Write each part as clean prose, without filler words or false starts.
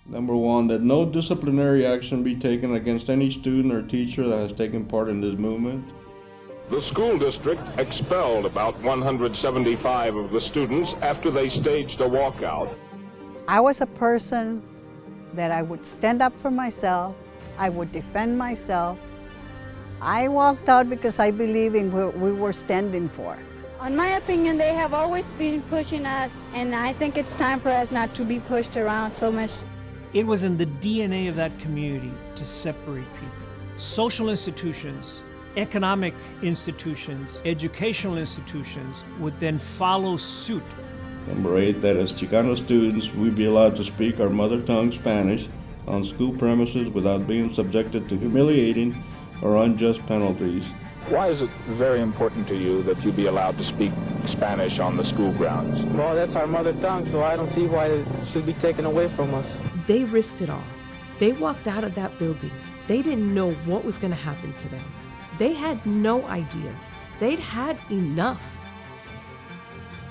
Number one, that no disciplinary action be taken against any student or teacher that has taken part in this movement. The school district expelled about 175 of the students after they staged a walkout. I was a person that I would stand up for myself, I would defend myself. I walked out because I believe in what we were standing for. In my opinion, they have always been pushing us, and I think it's time for us not to be pushed around so much. It was in the DNA of that community to separate people. Social institutions, economic institutions, educational institutions would then follow suit. Number 8, that as Chicano students, we be allowed to speak our mother tongue Spanish on school premises without being subjected to humiliating or unjust penalties. Why is it very important to you that you be allowed to speak Spanish on the school grounds? Well, that's our mother tongue, so I don't see why it should be taken away from us. They risked it all. They walked out of that building. They didn't know what was going to happen to them. They had no ideas. They'd had enough.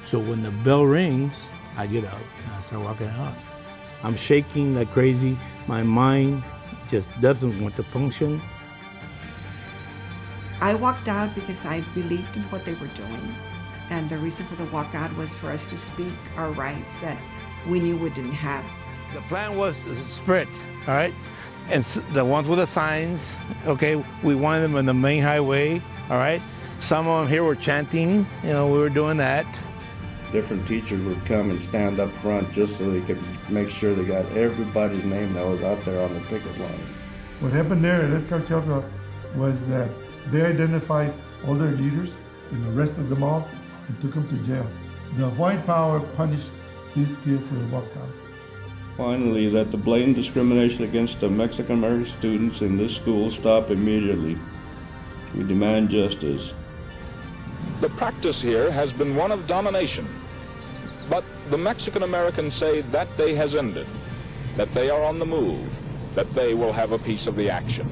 So when the bell rings, I get up and I start walking out. I'm shaking like crazy. My mind just doesn't want to function. I walked out because I believed in what they were doing. And the reason for the walkout was for us to speak our rights that we knew we didn't have. The plan was to sprint, all right? And the ones with the signs, okay, we wanted them on the main highway, all right? Some of them here were chanting, we were doing that. Different teachers would come and stand up front just so they could make sure they got everybody's name that was out there on the picket line. What happened there at Edcouch-Elsa was that they identified all their leaders and arrested them all and took them to jail. The white power punished these kids who had walked out. Finally, that the blatant discrimination against the Mexican-American students in this school stop immediately. We demand justice. The practice here has been one of domination. But the Mexican Americans say that day has ended, that they are on the move, that they will have a piece of the action.